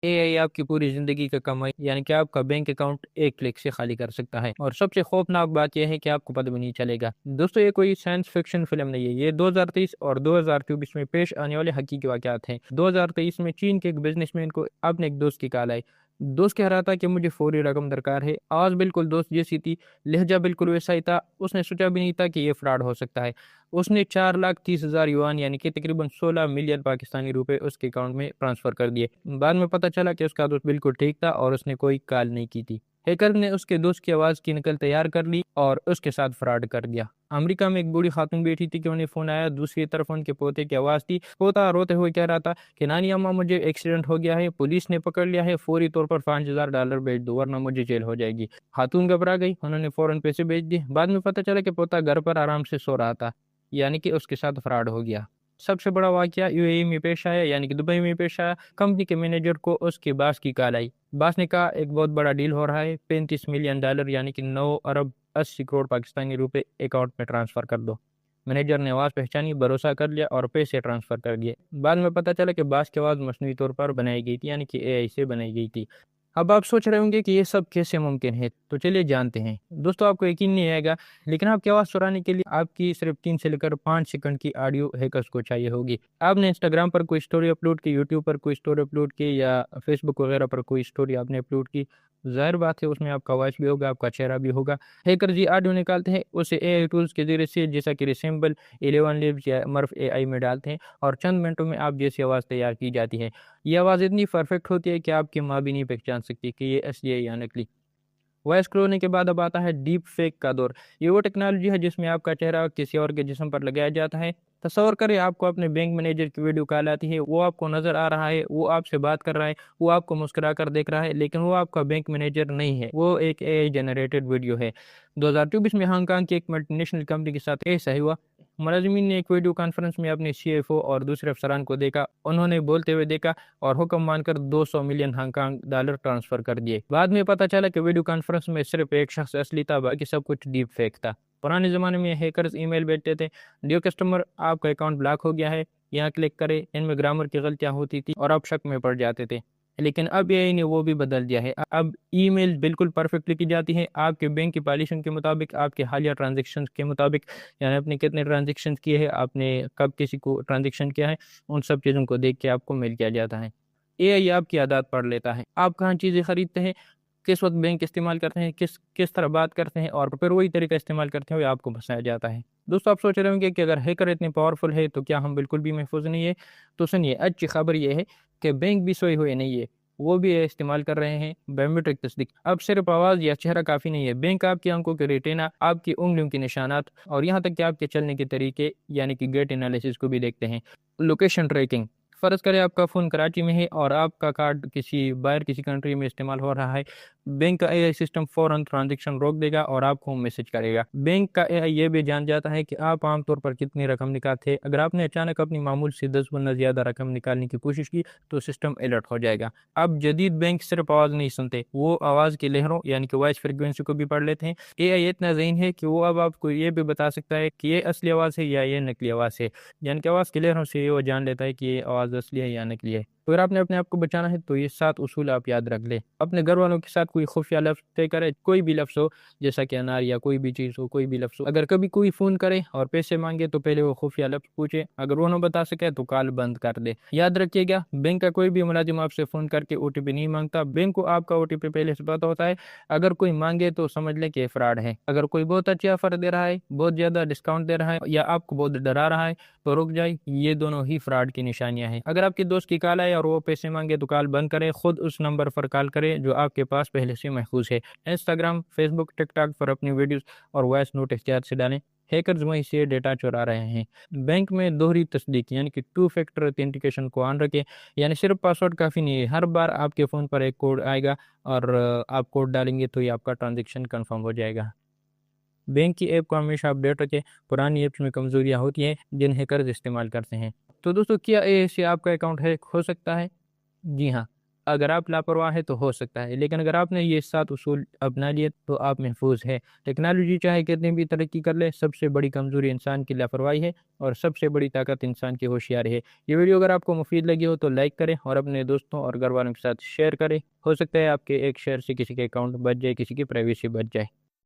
اے آئی آپ کی پوری زندگی کا کمائی یعنی کہ آپ کا بینک اکاؤنٹ ایک کلک سے خالی کر سکتا ہے، اور سب سے خوفناک بات یہ ہے کہ آپ کو پتہ بھی نہیں چلے گا۔ دوستو یہ کوئی سائنس فکشن فلم نہیں ہے، یہ 2023 اور 2024 میں پیش آنے والے حقیقی واقعات ہیں۔ 2023 میں چین کے ایک بزنس مین کو اپنے ایک دوست کی کال آئی۔ دوست کہہ رہا تھا کہ مجھے فوری رقم درکار ہے، آواز بالکل دوست جیسی تھی، لہجہ بالکل ویسا ہی تھا۔ اس نے سوچا بھی نہیں تھا کہ یہ فراڈ ہو سکتا ہے۔ اس نے 4,30,000 یوان یعنی کہ تقریباً 16 ملین پاکستانی روپے اس کے اکاؤنٹ میں ٹرانسفر کر دیے۔ بعد میں پتہ چلا کہ اس کا دوست بالکل ٹھیک تھا اور اس نے کوئی کال نہیں کی تھی۔ ہیکر نے اس کے دوست کی آواز کی نقل تیار کر لی اور اس کے ساتھ فراڈ کر دیا۔ امریکہ میں ایک بوڑھی خاتون بیٹھی تھی کہ انہیں فون آیا، دوسری طرف ان کے پوتے کی آواز تھی۔ پوتا روتے ہوئے کہہ رہا تھا کہ نانی اماں مجھے ایکسیڈنٹ ہو گیا ہے، پولیس نے پکڑ لیا ہے، فوری طور پر $5,000 بھیج دو ورنہ مجھے جیل ہو جائے گی۔ خاتون گھبرا گئی، انہوں نے فوراً پیسے بھیج دیے۔ بعد میں پتہ چلا کہ پوتا گھر پر آرام سے سو رہا تھا، یعنی کہ اس کے ساتھ فراڈ ہو گیا۔ سب سے بڑا واقعہ یو اے ای میں پیش آیا، یعنی کہ دبئی میں پیش آیا۔ کمپنی کے مینیجر کو اس کے باس کی کال آئی۔ باس نے کہا ایک بہت بڑا ڈیل ہو رہا ہے، $35 ملین یعنی کہ 9 ارب 80 کروڑ پاکستانی روپے اکاؤنٹ میں ٹرانسفر کر دو۔ مینیجر نے آواز پہچانی، بھروسہ کر لیا اور پیسے ٹرانسفر کر دیے۔ بعد میں پتہ چلا کہ باس کی آواز مصنوعی طور پر بنائی گئی تھی، یعنی کہ اے آئی سے بنائی گئی تھی۔ اب آپ سوچ رہے ہوں گے کہ یہ سب کیسے ممکن ہے، تو چلیے جانتے ہیں۔ دوستو آپ کو یقین نہیں آئے گا، لیکن آپ کی آواز چرانے کے لیے آپ کی صرف 3 سے لے کر 5 سیکنڈ کی آڈیو ہیکرز کو چاہیے ہوگی۔ آپ نے انسٹاگرام پر کوئی سٹوری اپلوڈ کی، یوٹیوب پر کوئی سٹوری اپلوڈ کی یا فیس بک وغیرہ پر کوئی سٹوری آپ نے اپلوڈ کی، ظاہر بات ہے اس میں آپ کا وائس بھی ہوگا، آپ کا چہرہ بھی ہوگا۔ ہیکرز یہ آڈیو نکالتے ہیں، اسے اے آئی ٹولز کے ذریعے سے جیسا کہ ریسیمبل 11 لیبس یا مرف اے آئی میں ڈالتے ہیں، اور چند منٹوں میں آپ جیسی آواز تیار کی جاتی ہے۔ یہ آواز اتنی پرفیکٹ ہوتی ہے کہ آپ کی ماں بھی نہیں پہچان سکتی کہ یہ اصلی ہے یا نکلی۔ وائس کلوننگ کے بعد اب آتا ہے ڈیپ فیک کا دور۔ یہ وہ ٹیکنالوجی ہے جس میں آپ کا چہرہ کسی اور کے جسم پر لگایا جاتا ہے۔ تصور کریں آپ کو اپنے بینک مینیجر کی ویڈیو کال آتی ہے، وہ آپ کو نظر آ رہا ہے، وہ آپ سے بات کر رہا ہے، وہ آپ کو مسکرا کر دیکھ رہا ہے، لیکن وہ آپ کا بینک مینیجر نہیں ہے، وہ ایک اے آئی جنریٹڈ ویڈیو ہے۔ 2024 میں ہانگ کانگ کی ایک ملٹی نیشنل کمپنی کے ساتھ ایسا ہوا۔ ملازمین نے ایک ویڈیو کانفرنس میں اپنے سی ایف او اور دوسرے افسران کو دیکھا، انہوں نے بولتے ہوئے دیکھا اور حکم مان کر 200 million Hong Kong dollar transfer کر دیے۔ بعد میں پتہ چلا کہ ویڈیو کانفرنس میں صرف ایک شخص اصلی تھا، باقی سب کچھ ڈیپ فیک تھا۔ پرانے زمانے میں ہیکرز ای میل بھیجتے تھے، ڈیو کسٹمر آپ کا اکاؤنٹ بلاک ہو گیا ہے، یہاں کلک کرے، ان میں گرامر کی غلطیاں ہوتی تھی اور آپ شک میں پڑ جاتے تھے۔ لیکن اب اے آئی نے وہ بھی بدل دیا ہے، اب ای میل بالکل پرفیکٹ لکھی جاتی ہے، آپ کے بینک کی پالیسیوں کے مطابق، آپ کے حالیہ ٹرانزیکشن کے مطابق، یعنی آپ نے کتنے ٹرانزیکشن کیے ہیں، آپ نے کب کسی کو ٹرانزیکشن کیا ہے، ان سب چیزوں کو دیکھ کے آپ کو میل کیا جاتا ہے۔ اے آئی آپ کی عادات پڑھ لیتا ہے، آپ کہاں چیزیں خریدتے ہیں، کس وقت بینک استعمال کرتے ہیں، کس طرح بات کرتے ہیں، اور پھر وہی طریقہ استعمال کرتے ہوئے آپ کو پھنسایا جاتا ہے۔ دوستو آپ سوچ رہے ہوں گے کہ اگر ہیکر اتنے پاورفل ہے تو کیا ہم بالکل بھی محفوظ نہیں ہے؟ تو سنیے، اچھی خبر یہ ہے کہ بینک بھی سوئے ہوئے نہیں ہے، وہ بھی استعمال کر رہے ہیں بائیومیٹرک تصدیق۔ اب صرف آواز یا چہرہ کافی نہیں ہے، بینک آپ کی آنکھوں کے ریٹینا، آپ کی انگلیوں کے نشانات اور یہاں تک کہ آپ کے چلنے کے طریقے یعنی کہ گیٹ انالیسس کو بھی دیکھتے ہیں۔ لوکیشن ٹریکنگ، فرض کرے آپ کا فون کراچی میں ہے اور آپ کا کارڈ کسی کنٹری میں استعمال ہو رہا ہے، بینک کا اے آئی سسٹم فوراً ٹرانزیکشن روک دے گا اور آپ کو میسج کرے گا۔ بینک کا اے آئی یہ بھی جان جاتا ہے کہ آپ عام طور پر کتنی رقم نکالتے ہیں، اگر آپ نے اچانک اپنی معمول سے 10 گنا زیادہ رقم نکالنے کی کوشش کی تو سسٹم الرٹ ہو جائے گا۔ اب جدید بینک صرف آواز نہیں سنتے، وہ آواز کی لہروں یعنی کہ وائس فریکوینسی کو بھی پڑھ لیتے ہیں۔ اے آئی اتنا ذہین ہے کہ وہ اب آپ کو یہ بھی بتا سکتا ہے کہ یہ اصلی آواز ہے یا یہ نقلی آواز ہے، یعنی کہ آواز کی لہروں سے وہ جان لیتا ہے کہ یہ آواز اصلی ہے یا نکلی ہے۔ اگر آپ نے اپنے آپ کو بچانا ہے تو یہ 7 اصول آپ یاد رکھ لیں۔ اپنے گھر والوں کے ساتھ کوئی خفیہ لفظ طے کرے، کوئی بھی لفظ ہو، جیسا کہ انار یا کوئی بھی چیز ہو، کوئی بھی لفظ ہو۔ اگر کبھی کوئی فون کرے اور پیسے مانگے تو پہلے وہ خفیہ لفظ پوچھے، اگر وہ نہ بتا سکے تو کال بند کر دے۔ یاد رکھیے گا، بینک کا کوئی بھی ملازم آپ سے فون کر کے او ٹی پی نہیں مانگتا، بینک کو آپ کا او ٹی پی پہلے سے پتا ہوتا ہے۔ اگر کوئی مانگے تو سمجھ لیں کہ فراڈ ہے۔ اگر کوئی بہت اچھی آفر دے رہا ہے، بہت زیادہ ڈسکاؤنٹ دے رہا ہے یا آپ کو بہت ڈرا رہا ہے تو رک جائے، یہ دونوں ہی فراڈ کی نشانیاں ہیں۔ اگر آپ کے دوست کی کال آئے اور وہ پیسے مانگے تو کال بند کرے، خود اس نمبر پر کال کرے جو آپ کے پاس پہلے سے محفوظ ہے۔ انسٹاگرام، فیس بک، ٹک ٹاک پر اپنی ویڈیوز اور وائس نوٹ اختیار سے ڈالیں، ہیکرز وہیں سے ڈیٹا چرا رہے ہیں۔ بینک میں دوہری تصدیق یعنی کہ 2 فیکٹر اتھینٹیکیشن کو آن رکھیں، یعنی صرف پاسورڈ کافی نہیں ہے، ہر بار آپ کے فون پر ایک کوڈ آئے گا اور آپ کوڈ ڈالیں گے تو یہ آپ کا ٹرانزیکشن کنفرم ہو جائے گا۔ بینک کی ایپ کو ہمیشہ اپڈیٹ رکھیں، پرانی ایپس میں کمزوریاں ہوتی ہیں جن ہیکرز استعمال کرتے ہیں۔ تو دوستو کیا اے آئی سے آپ کا اکاؤنٹ ہیک ہو سکتا ہے؟ جی ہاں، اگر آپ لاپرواہ ہیں تو ہو سکتا ہے، لیکن اگر آپ نے یہ 7 اصول اپنا لیے تو آپ محفوظ ہے۔ ٹیکنالوجی چاہے کتنی بھی ترقی کر لے، سب سے بڑی کمزوری انسان کی لاپرواہی ہے اور سب سے بڑی طاقت انسان کی ہوشیاری ہے۔ یہ ویڈیو اگر آپ کو مفید لگی ہو تو لائک کریں اور اپنے دوستوں اور گھر والوں کے ساتھ شیئر کریں۔ ہو سکتا ہے آپ کے ایک شیئر سے کسی کے اکاؤنٹ بچ جائے، کسی کی پرائیویسی بچ جائے۔